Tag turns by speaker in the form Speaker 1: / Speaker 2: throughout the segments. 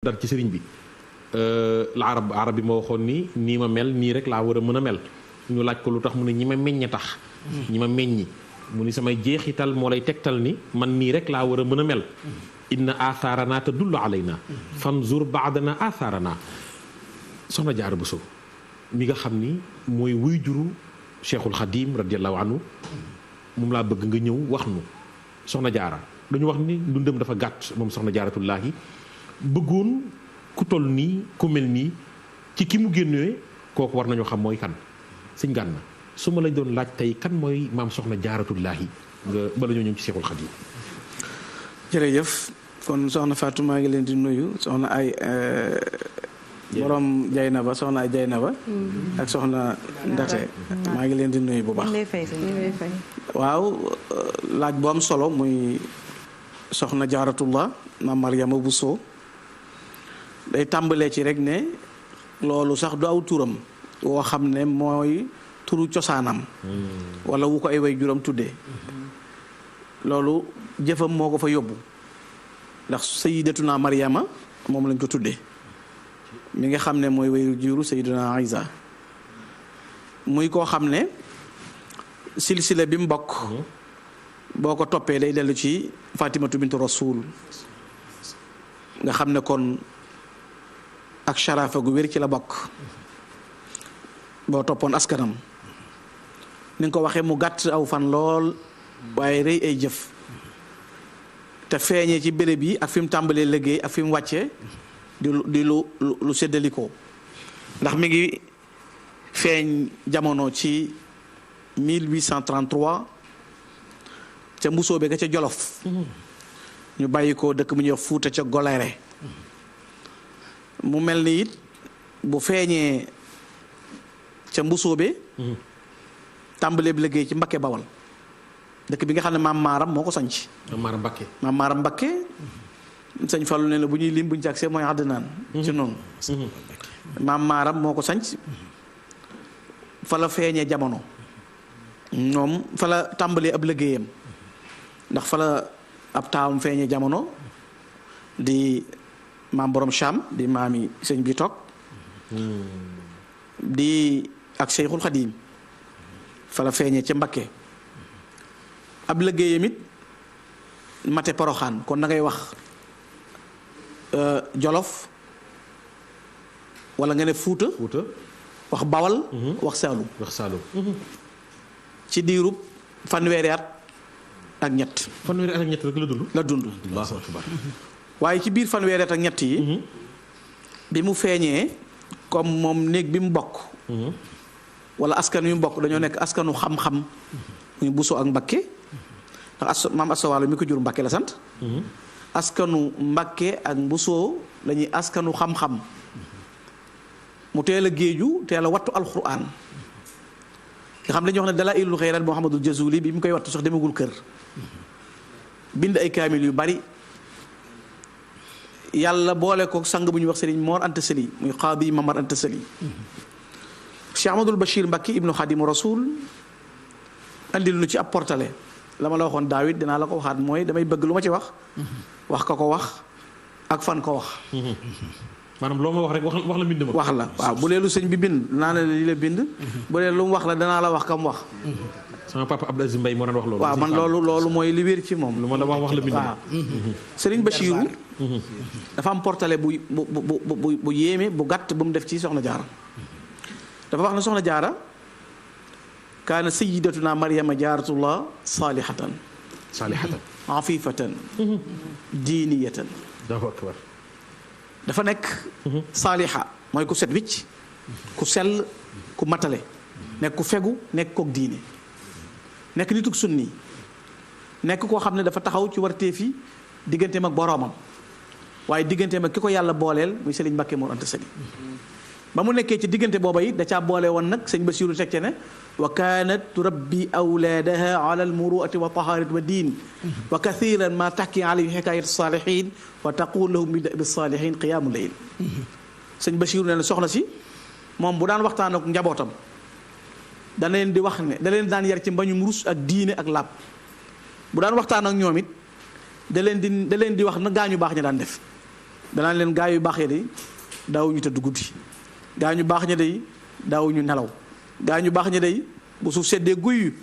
Speaker 1: dar ci sëriñ bi la arab bi ma waxoon nii ma mel nii rek laa war a mën a mel ñu laaj ko lu tax mu ne ñi ma meññe tax ñi ma meññi mu ni samay jeexital moo lay tegtal ni man nii rek laa war a mën a mel inna athaarana tadullu alayna fanzur baadana athaarana soxna Jaara Buso mi nga xam ni mooy wuy juru Cheikhul Khadim radiallahu anhu moom laa bëgg nga ñëw wax nu soxna Jaara dañu wax ni dundam dafa gàtt moom soxna Jaaratullaahi bëggoon ku toll nii ku mel nii ci ki mu génnee kooku war nañoo xam mooy kan sëñ Gana su ma lañ doon laaj tey kan mooy maam soxna Jaaratullaahi nga bala ñoo ñëw ci Cheikhul Khadim.
Speaker 2: jërëjëf kon soxna Fatou maa ngi leen di nuyu soxna ay borom Jaynaba soxna ay Jaynaba ak soxna Ndate maa ngi leen di nuyu bu baax. waaw laaj bu am solo muy soxna Jaaratullah maam Mariama Bousso day tàmbalee ci rek ne loolu sax du aw turam woo xam ne mooy turu cosaanam wala wu ko ay way juram tuddee loolu jëfam moo ko fa yóbbu ndax sayyidatuna Mariama moom lañ ko tuddee mi nga xam ne mooy way juru sayyiduna Isa muy koo xam ne silsila bi mu bokk boo ko toppee day dellu ci Fatimatu bintu Rasul nga xam ne kon ak sharafa gu wér ci la bokk boo toppoon askanam ni nga ko waxee mu gàtt aw fan lool waaye rëy ay jëf te feeñee ci béréb yi ak fi mu tàmbalee liggéey ak fi mu wàccee di lu séddalikoo ndax mi ngi feeñ jamono ci 1833 ca Mbusoobe ga ca Jolof ñu bàyyi ko dëkk mu ñuy wax Fuuta ca Golere mu mel ni it bu feeñee ca Mbusoobe tàmbalee bi liggéey ci Mbakke Bawal dëkk bi nga xam ne maam Maaram moo ko sanc maam Maaram Mbakke sëñ Fallu ne la bu ñuy lim bu ñu jàgsee mooy àddinaan ci noonu maam Maaram moo ko sanc fa la feeñee jamono moom fa la tàmbalee ab liggéeyam ndax fa la ab taawam feeñee jamono di maam borom Cham di maami sëñ bi toog di ak Seyxul Xadiim fa la feeñee ca Mbakke ab liggéeyam it mate Poroxaan kon da ngay wax Jolof wala nga ne Fuuta wax Bawal wax Saalum ci diirub fanweeri at ak ñett
Speaker 1: rek la dund
Speaker 2: waaye ci biir fanweeri at ak ñett yi bi mu feeñee comme moom néeg bi mu bokk wala askan wi mu bokk dañoo nekk askanu xam-xam muy Buso ak Mbakke ndax maam Asawaalo mi ko jur Mbakke la sant askanu Mbakke ak Mbusoo lañuy askanu xam-xam mu teel a géeju teel a wattu alxuraan nga xam dañuy wax ne Dalaa'ilul Xayraat Muhammadul Jazuli bi mu koy wattu sax demagul kër bind ay kaamil yu bari yàlla boole ko sang bu ñuy wax Sëriñ Mor Anta Sali muy Qaadi Mamar Anta Sali Cheikh Ahmadul Bachir Mbakke ibnu Xaadimu Rasul andil nu ci ab portale la ma la waxoon Daawit dinaa la ko waxaat mooy damay bëgg lu ma ci wax ka ko wax ak fan ko wax
Speaker 1: maanaam loo ma wax rek wax la bind ma
Speaker 2: wax la waaw bu dee lu sëñ bi bind naa la li la bind bu dee lu mu wax la danaa la wax kam wax
Speaker 1: sama papa Abdou Aziz Mbaye moo daan wax loolu
Speaker 2: waaw man loolu mooy li wér ci moom
Speaker 1: lu ma la wax la bind ma
Speaker 2: waaw Sëriñ Bachiru dafa am portale bu yéeme bu gàtt bu mu def ci Soxna Jaara dafa wax ne Soxna Jaara kaana sayyidatuna Maryama Jaaratullah saalihatan afifatan diiniyatan dafa nekk saaliha mooy ku set wicc ku sell ku matale nekk ku fegu nekk kook diine nekk nituk sunni nekk koo xam ne dafa taxaw ci warteefi digganteem ak boroomam waaye digganteem ak ki ko yàlla booleel muy Sëriñ Mbakke Mor Anta Sali ba mu nekkee ci diggante booba it da caa boole woon nag sëñ Basiru teg ce ne wa kaanat turabbi awlaadaha ala almuruati wa taharati wa diin wa kathiran ma taxki alayhi xikaayat saalihin wa taqul lahum bi saalihin qiyaamu layl sëñ Basiru ne la soxna si moom bu daan waxtaan ak njabootam dana leen di wax ne da leen daan yar ci mbañum rus ak diine ak làpp bu daan waxtaan ak ñoom it da leen di wax na gaañu baax ña daan def danaa leen gaa yu baax ya day daawuñu tëdd guddi gaa ñu baax ña day daawuñu nelaw gaa ñu baax ña day bu suuf seddee guy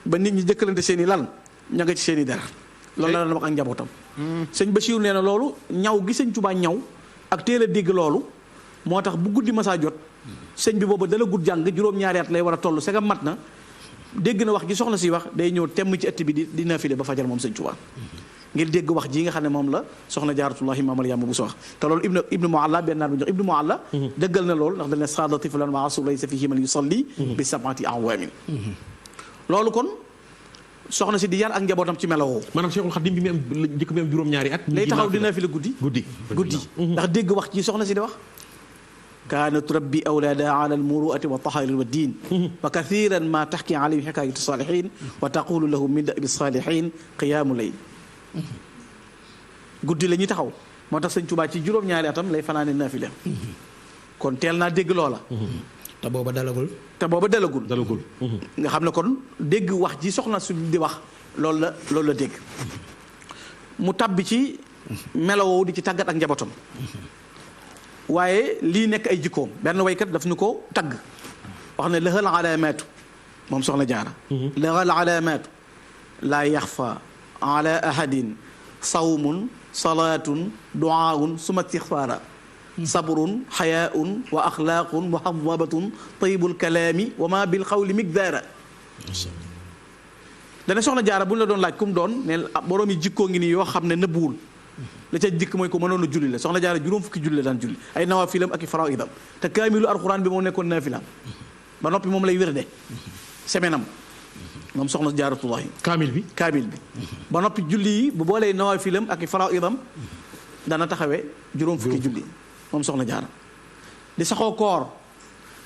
Speaker 2: ba nit ñi jëkkalante seen i lal ña nga ci seen i der loolu la daan wax ak njabootam. sëñ Bachir nee na loolu ñaw gi sëñ Tuubaa ñaw ak teel a dégg loolu moo tax bu guddi masaa jot sëñ bi booba dala gudd jàng juróom-ñaari at lay war a toll segam mat na dégg na wax gi soxna si wax day ñëw temm ci ëtt bi di nafile ba fajar moom sëñ Tuubaa ngir dégg wax ji nga xam ne moom la soxna Jaaratullaahi Maam Maryaama bu so wax te loolu ibnu Mualla benn naar bu jox ibnu Mualla dëggal na loolu ndax dañ ne saada tiflan wa asu laysa fihi man yusalli bi sab'ati awaamin loolu kon soxna si di yar ak njabootam ci melawoo
Speaker 1: maanaam Cheikhul Khadim bi mu am njëkk bi am juróom-ñaari at
Speaker 2: lay taxaw di nafile guddi ndax dégg wax ji soxna si di wax kaanat turabbi awlaadaha ala almuruati wa tahaari wa diin wa kathiran ma taxki alayhim xikaayatu saalihin wa taqulu lahum min dabi saalihin qiyaamu layl guddi la ñuy taxaw moo tax sëñ Tuubaa ci juróom-ñaari atam lay fanaane naafila kon teel naa dégg loola
Speaker 3: te booba dalagul
Speaker 2: nga xam ne kon dégg wax ji soxna su di wax loolu la dégg mu tàbbi ci melowoo di ci tàggat ak njabootam waaye lii nekk ay jikkoom benn waykat daf ñu ko tagg wax ne lahal alaamaatu moom soxna Jaara lahal alaamaatu laa yaxfa ala ahadin sawmun salaatun duaawun suma istixfaara sabrun xayaaun wa axlaaqun muhadabatun tayyibul kalaami wa ma bil xawli migdaara dana soxna Jaara bu ñu la doon laaj ku mu doon ne boroomi jikkoo ngi nii yoo xam ne nëbbuwul la ca jikk mooy ko mënoon a julli la soxna Jaara juróom fukki julli la daan julli ay nawaafilam ak i faraidam te kaamilu alxuraan bi moo nekkoon naafilam ba noppi moom lay wérde semenam moom soxna Jaaratullaahi
Speaker 1: kaamil bi
Speaker 2: ba noppi julli yi bu boolee nawaafilam ak i faraidam dana taxawee juróom fukki julli moom soxna Jaara di saxoo koor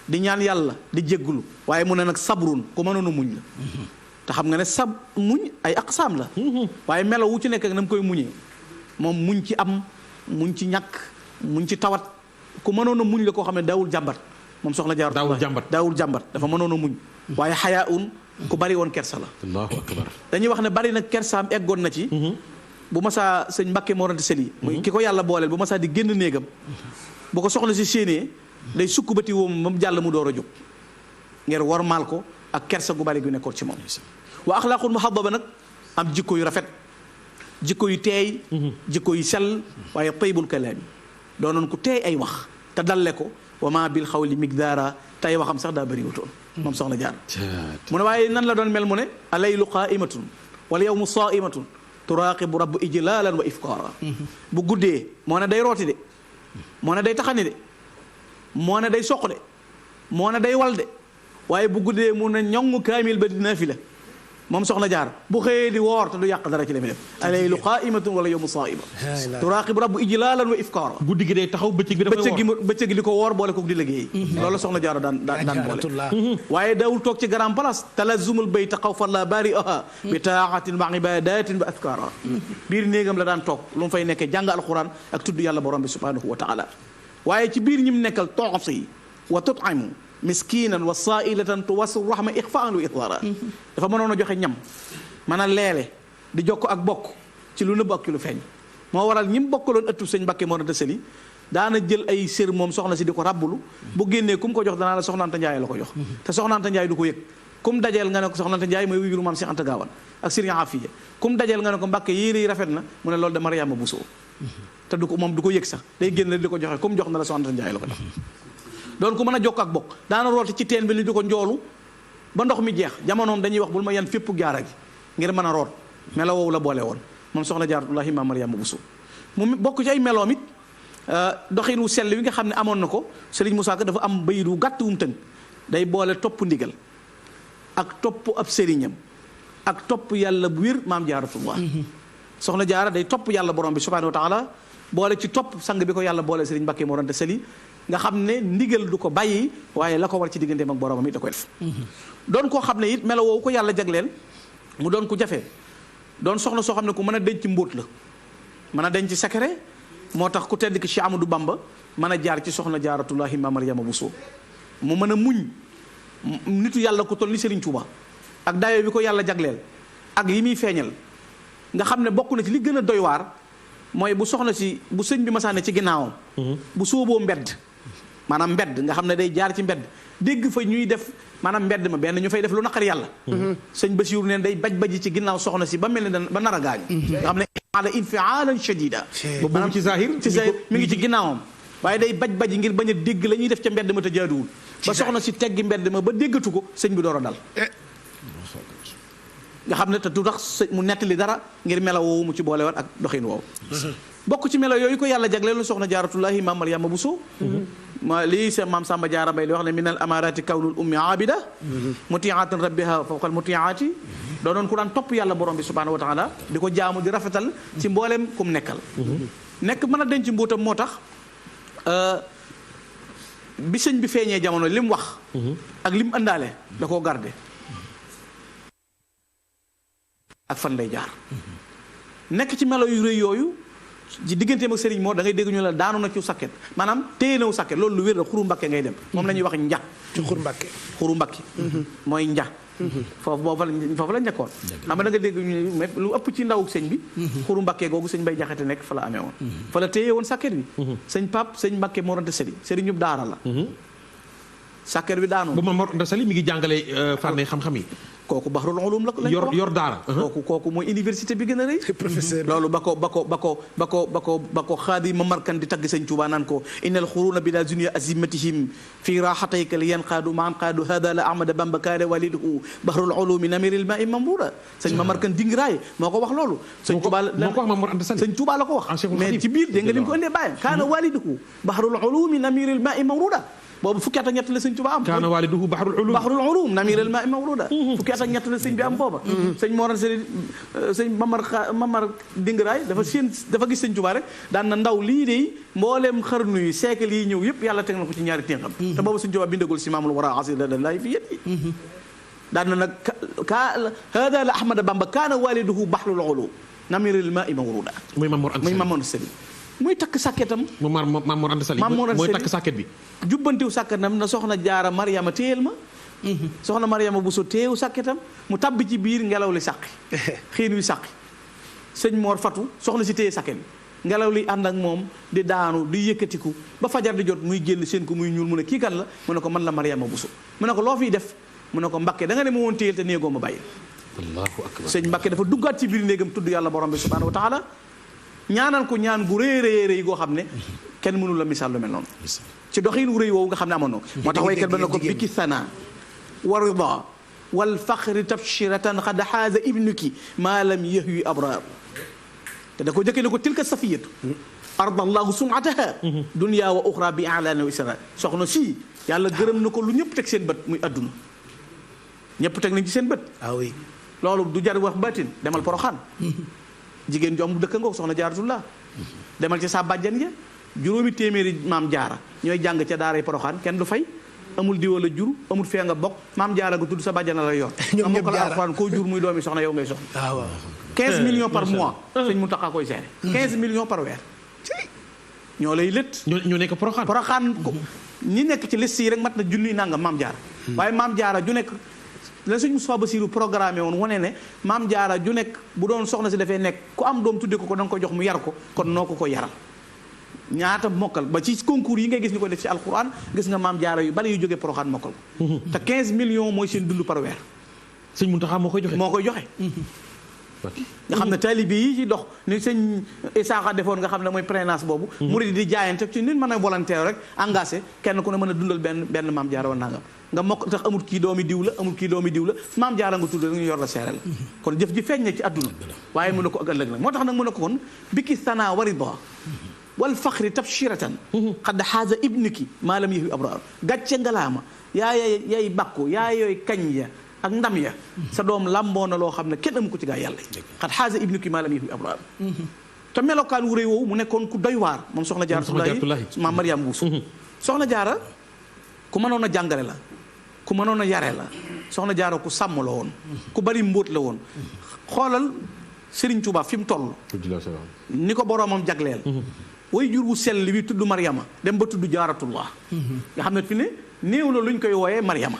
Speaker 2: di ñaan yàlla di jéggulu waaye mu ne nag sabrun ku mënoon a muñ la te xam nga ne sab muñ ay aqsaam la waaye melo wu ci nekk ak na mu koy muñee moom muñ ci am muñ ci ñàkk muñ ci tawat ku mënoon a muñ la koo xam ne daawul jàmbat moom soxna Jaara daawul jàmbat dafa mënoon a muñ waaye xayaa un ku bari woon kersa la
Speaker 1: allahu akbar
Speaker 2: dañuy wax ne bari nag kersaam eggoon na ci bu masaa sëñ Mbàkke Mor Anta Sali muy ki ko yàlla booleel bu masaa di génn néegam bu ko soxna si séenee day sukk bati woom moom jàll mu door a jóg ngir wormaal ko ak kersa gu bari gu nekkoon ci moom wa axlaaqul muhaddaba nag am jikko yu rafet jikko yu teey jikko yu sell waaye tayyibul kalaami doonoon ku teey ay wax te dalle ko wa ma bil xawli migdaara tey waxam sax daa bëri wutoon moom soxna Jaara mu ne waaye nan la doon mel mu ne alaylu qaimatun wal yawmu saimatun turaaqibu rabbu ijlaalan wa ifkaara bu guddee moo ne day rooti de moo ne day taxani de moo ne day soq de moo ne day wal de waaye bu guddee mu ne ñoŋ kaamil ba di naafila moom soxna Jaara bu xëyee di woor te du yàq dara ci li muy def alaylu qaimatun wala yawmu saima turaaqibu rabbu ijlaalan wa ifkaara
Speaker 1: guddi gi day taxaw bëccëg bi dafay woor
Speaker 2: bëccëg gi di ko woor boole ko di liggéey loolu soxna Jaara daan boole waaye daawul toog ci grand place talazumul bayta xawfan la bari aha bi taaxatin ma ibadatin ba afkaara biir néegam la daan toog lu mu fay nekkee jàng alquran ak tudd yàlla borom bi subhanahu wa taala waaye ci biir ñi mu nekkal toxsi wa tut'imu miskinan wa sa'ilatan tuwasu rahma ixfaan wa idhara dafa mënoon a joxe ñam mën a leele di jokk ak bokk ci lu nëbb ak ci lu feeñ moo waral ñi mu bokkaloon ëttu sëñ Mbàkke Mor Anta Sali daana jël ay sër moom soxna si di ko rabbulu bu génnee ku mu ko jox danaa la Soxna Anta Njaay la ko jox te Soxna Anta Njaay du ko yëg ku mu dajeel nga ne ko Soxna Anta Njaay mooy wujuru maam Cheikh Anta Gaawaan ak Sëriñ Afiya ku mu dajeel nga ne ko Mbàkke yére yi rafet na mu ne loolu de Mariama Bousso te du ko moom du ko yëg sax day génn di ko joxe ku mu jox na la Soxna Anta Njaay la ko jox doon ku mën a jokk ak bokk daana rooti ci teen bi ni di ko njoolu ba ndox mi jeex jamonoom dañuy wax bul ma yan fépp jaara gi ngir mën a root melo woowu la boole woon moom soxna Jaaratullaahi Maam Maryaama Bousso mu bokk ci ay meloom it doxin wu sell wi nga xam ne amoon na ko Serigne Moussa Ka dafa am bayit wu gàtt wu mu tënk day boole topp ndigal ak topp ab sëriñam ak topp yàlla bu wér maam Jaaratullah soxna Jaara day topp yàlla borom bi subhaanahu wa taala boole ci topp sang bi ko yàlla boole Serigne Mbàkke Mor Anta Sali nga xam ne ndigal du ko bàyyi waaye la ko war ci digganteem ak boromam it da koy def doon koo xam ne it melo woowu ko yàlla jagleel mu doon ku jafe doon soxna soo xam ne ku mën a denc mbóot la mën a denc secret moo tax ku tedd ki Cheikh Amadou Bamba mën a jaar ci soxna Jaaratullaahi Maam Maryaama Bousso mu mën a muñ nitu yàlla ku toll ni Serigne Touba ak dayo bi ko yàlla jagleel ak yi muy feeñal nga xam ne bokk na ci li gën a doy waar mooy bu soxna si bu sëñ bi masaane ci ginnaawam bu sóoboo mbedd maanaam mbedd nga xam ne day jaar ci mbedd dégg fa ñuy def maanaam mbedd ma benn ñu fay def lu naqar yàlla sëñ Basiiru neen day baj ci ginnaaw soxna si ba mel ne ba nar a gaañu nga xam ne ala infialan shadida
Speaker 1: boobu ci zahir
Speaker 2: mi ngi ci ginnaawam waaye day baj ngir bañ a dégg la ñuy def ca mbedd ma te jaaduwul ba soxna si teggi mbedd ma ba déggatu ko sëñ bi door a dal nga xam ne te du tax mu nettali dara ngir melo woowu mu ci boole woon ak doxin woowu bokk ci melo yooyu ko yàlla jagleel la soxna jaaratullahi maam Mariama Bousso ma lii seen maam Samba Jaara Mbay li wax ne min al amarati kawnul ummi abida mutiaatan rabbiha fawqal mutiaati doonoon ku daan topp yàlla borom bi subhanahu wa taala di ko jaamu di rafetal ci mbooleem kum nekkal nekk mën a denc mbuutam moo tax bi sëñ bi feeñee jamono li mu wax ak li mu ëndaale da koo garde ak fan lay jaar nekk ci melo yu rëy yooyu ci digganteem ak sëriñ moo da ngay dégg ñu la daanu na ci sakket maanaam téye na wu sakket loolu lu wér la xuru mbakke ngay dem moom la ñuy wax nja
Speaker 3: ci
Speaker 2: xuru mbakke mooy nja foofu la njëkkoon xam nga da nga dégg ñu lu ëpp ci ndaw sëñ bi xuru mbakke googu sëñ bay jaxate nekk fa la amee woon fa la téye woon sakket bi sëñ Pape sëñ Mbakke Mor Anta Sali sëriñ ñub daara la sakket bi daanu
Speaker 1: bu ma Mor Anta Sali mi ngi jàngale fànn xam-xam yi
Speaker 2: kooku Bahrul Ulum la lañ ko wax
Speaker 1: yor daara
Speaker 2: kooku mooy université bi gën a rëy
Speaker 3: professeur
Speaker 2: loolu ba ko xaadi ma markan di tagg sëñ Tuubaa naan ko innal xuruuna bila zunia azimatihim fi raxatayka li yanqaadu maan qaadu hada la ahmada bamba kaare waliduhu Bahrul Ulumi namiril ma i mambuura sëñ ma markan dingiraay moo ko wax loolu sëñ Tuubaa
Speaker 1: moo ko wax Mor Anta Sali
Speaker 2: sëñ Tuubaa la ko wax mais ci biir dégg nga li mu ko indee bàyyam kaana waliduhu Bahrul Ulumi namiril ma i mamruuda boobu fukki at ak ñett la sëñ Tuubaa am
Speaker 1: kaana waaliduhu Bahrul Ulum
Speaker 2: namiril ma i mawruda fukki at ak ñett la sëñ bi am booba sëñ Mor sëñ Mamar Dingaraay dafa gis sëñ Tuubaa rek daan na ndaw lii de mbooleem xarnu yi siècle yi ñëw yëpp yàlla teg na ko ci ñaari ténxam te booba sëñ Tuubaa bindagul si maamul wara asiladallahi fi yet yi daan na nag hada la Ahmada Bamba kaana waaliduhu Bahrul Ulum namiril ma i mawruda muy Mamor Sali muy takk sàkketam
Speaker 1: Maam Mor Anta Sali mooy takk sàkket bi
Speaker 2: jubbantiw sàkketam na soxna jaara Mariama téyel ma soxna Mariama Bousso téyewu sàkketam mu tabbi ci biir ngelaw li sàqi xiin wi sàqi sëñ Mor fatu soxna si téye sàkket bi ngelaw li ànd ak moom di daanu di yëkkatiku ba fajar di jot muy génn seen ko muy ñuul mu ne kii kan la mu ne ko man la Mariama Bousso mu ne ko loo fiy def mu ne ko Mbakke da nga ne ma woon téyel te néegoo ma bàyyi
Speaker 1: Allahu akbar
Speaker 2: sëñ Mbakke dafa duggaat ci biir néegam tudd yàlla borom bi subhanahu wa taala ñaanal ko ñaan gu rëy goo xam ne kenn mënu la misaal lu mel noonu ci doxin wu rëy woowu nga xam ne amoon na moo tax waykat ba na ko biki sana wa rida wal faxri tabshiratan xad xaaza ibnuki maa lam yahwi abraar te da ko jëkkee ne ko tilka safiyatu ardallahu sumataha dunya wa uxra bi alaana wa isra soxna si yàlla gërëm na ko lu ñëpp teg seen bët muy adduna ñëpp teg nañ ci seen bët
Speaker 3: oui
Speaker 2: loolu du jar wax baatin demal Poroxaan jigéen jom bu dëkk ngoog soxna jaaratullah demal ci sa bàjjan ya juróomi téeméeri maam jaara ñooy jàng ca daaray Poroxaan kenn du fay amul diwa la jur amul fee nga bokk maam jaara nga tudd sa bàjjan la yor nga mokkal alxuraan koo jur muy doomi soxna yow ngay soxna 15 millions par mois sëñ Muntaxa koy seere 15 millions par weer ñoo lay lët
Speaker 1: ñu nekk
Speaker 2: Poroxaan ñi nekk ci liste yi rek mat na junni nangam maam jaara waaye maam jaara ju nekk la sëñ Moustapha Bassirou programmé woon wane ne maam jaara ju nekk bu doon soxna si dafay nekk ku am doom tudde ko da nga ko jox mu yar ko kon noo ko yaral ñaata mokkal ba ci concours yi ngay gis ñu ko def ci alquran gis nga maam jaara yu bari yu jógee Poroxaan mokkal ko te 15 millions mooy seen dund par weer
Speaker 1: sëñ Muntaxa moo koy joxe
Speaker 2: nga xam ne taalibe yi ci dox ni sëñ Isaaxa defoon nga xam ne mooy prénance boobu murid di jaayante ci nit mën a volontaire rek engagé kenn ku ne mën a dundal benn maam jaara wa nangam nga mokk tax amul kii doomi diw la maam jaara nga tudd nga yor la seere la kon jëf ji feeñ na ci àdduna waaye mën na ko ak ëllëg nag moo tax nag mën na ko kon biki sana warida wal faxri tabshiratan xad xaaza ibniki maa lam yahwi abraar gàcce ngalaama yaay bàkku yooy kañ ya ak ndam ya sa doom lamboo na loo xam ne kenn amu ko ci gaa yàlla xat xaaza ibnuki maa lam yahwi abraar te melokaan wu rëy woowu mu nekkoon ku doy waar moom soxna jaaratullahi maam Mariama Bousso soxna jaara ku mënoon a jàngale la ku mënoon a yare la soxna jaara ku sàmm la woon ku bari mbóot la woon xoolal Serigne Touba fi mu toll ni ko boroomam jagleel way jur wu sell wi tudd Mariama dem ba tudd jaaratullah nga xam ne fi ne néew na luñ koy wooyee Mariama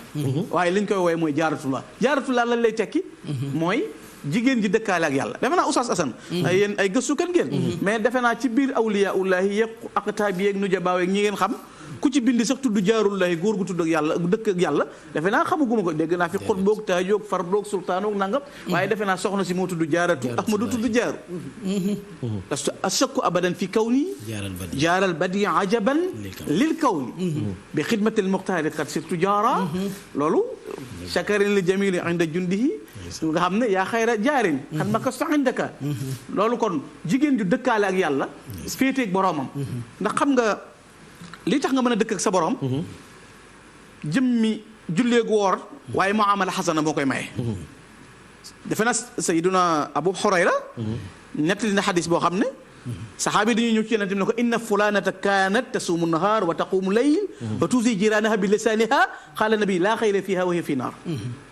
Speaker 2: waaye liñ koy wooyee mooy jaaratullah lañ lay tekki mooy jigéen ji dëkkaale ak yàlla defe naa Oustaz Assane ay yéen ay gëstukat ngeen mais defe naa ci biir awliyaullahi yeeg aqtaab yeeg nujabaa yeeg ñi ngeen xam ku ci bind sax tudd jaarullahi góor gu tudd ak yàlla dëkk ak yàlla defe naa xamaguma ko dégg naa fi xutboog taajoog fardoog sultaanoog nangam waaye defe naa soxna si moo tudd jaaratu ahmadu tudd jaaru parce que ashakku abadan fi kawni jaaral badi ajaban lil kawni bi xidmatil muxtaari qad sirtu jaara loolu shakarin li jamili inda jundihi nga xam ne yaa xayra jaarin xan ma kasto indaka loolu kon jigéen ju dëkkaale ak yàlla féeteeg boroomam ndax xam nga li tax nga mën a dëkk ak sa borom jëmmi julleegu woor waaye muamala xasana moo koy maye defe na sayiduna Abu Hurayra nettali na xadis boo xam ne saxaabi dañuy ñëw ci yonent bi ne ko inna fulanata kanat tasuumu nahaar wa taqumu layl wa tuusi jiraanaha bi lisaaniha qaala nabi laa xayra fiha wa hiya fi naar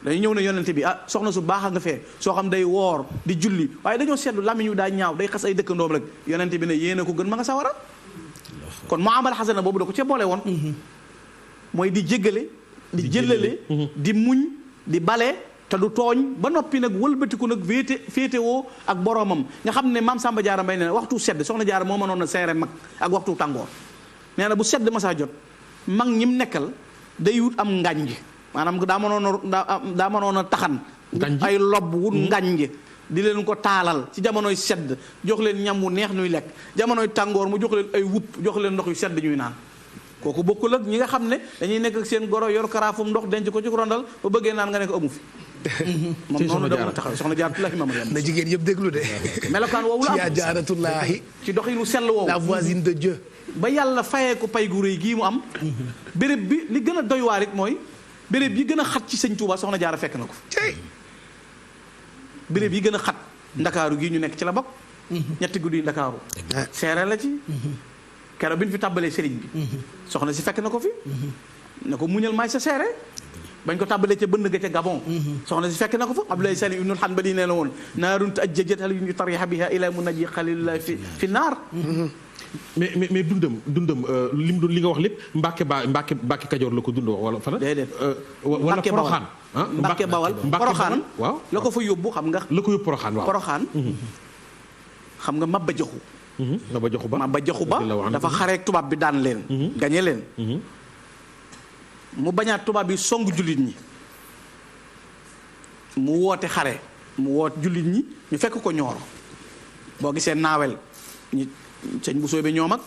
Speaker 2: dañuy ñëw ne yonent bi soxna su baax a nga fee soo xam day woor di julli waaye dañoo seetlu làmmiñ wi daa ñaaw day xas ay dëkkandoom rek yonent bi ne yéena ko gën ma nga sawara kon muamala xasana boobu da ko ca boole woon mooy di jéggale di jëllale di muñ di bale te du tooñ ba noppi nag wëlbatiku nag féetewoo ak boromam nga xam ne maam Samba Diarra Mbaye ne waxtu sedd soxna Diarra moo mënoon a seere mag ak waxtu tàngoor nee na bu sedd masaa jot mag ñim nekkal day wut am ngànj maanaam daa mënoon a taxan ay lobb wut ngànj di leen ko taalal ci jamonoy sedd jox leen ñam wu neex ñuy lekk jamonoy tàngoor mu jox leen ay wupp jox leen ndox yu sedd ñuy naan kooku bokkul ak ñi nga xam ne dañuy nekk ak seen goro yor karaafum ndox denc ko ci rondal ba bëggee naan nga ne ko amu fi moom noonu da taxaw soxna jaaratullahi mama na
Speaker 3: jigéen yëpp déglu de
Speaker 2: melokaan woowu la
Speaker 3: am jaaratullahi
Speaker 2: ci doxinu sell woowu
Speaker 3: la voisine de Dieu
Speaker 2: ba yàlla fayee ko pay gu rëy gii mu am béréb bi li gën a doy waar it mooy béréb yi gën a xat ci sëñ Touba soxna jaara fekk na ko béréb yi gën a xat ndakaaru gii ñu nekk ci la bokk ñetti guddi yi ndakaaru seere la ci keroog bi ñu fi tàbbalee sëriñ bi soxna si fekk na ko fi ne ko muñal maay sa seere bañ ko tàbbalee ca bënn ga ca Gabon soxna si fekk na ko fa Abdoulaye Salim ibnul Hanbali nee na woon naarun tajjajat hal yu tariha biha ila munaji xalilullah fi naar
Speaker 1: mais dundam li nga wax lépp Mbàkke Kajoor la ko dund wala fana
Speaker 2: déedéet
Speaker 1: wala Poroxaan
Speaker 2: Mbàkke Bawal Poroxaan
Speaker 1: waaw
Speaker 2: la ko fa yóbbu xam nga
Speaker 1: la ko yóbbu Poroxaan waaw
Speaker 2: Poroxaan xam nga Maba Jaxu Maba Jaxu Ba dafa xareek tubaab bi daan leen gañe leen mu bañaat tubaab bi song jullit ñi mu woote xare mu woote jullit ñi ñu fekk ko Ñooro boo gisee naawel ñi sëñ bu soobe ñoom ak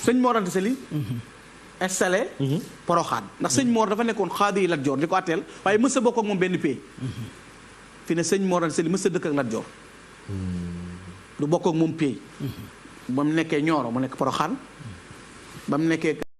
Speaker 2: sëñ Mor Anta Sali installé Poroxaan ndax sëñ Mor dafa nekkoon xaadi yi Lat Joor di ko atteel waaye mës a bokk ak moom benn pays fi ne sëñ Mor Anta Sali mës a dëkk ak Lat Joor du bokk ak moom pays ba mu nekkee Ñooro mu nekk Poroxaan ba mu nekkee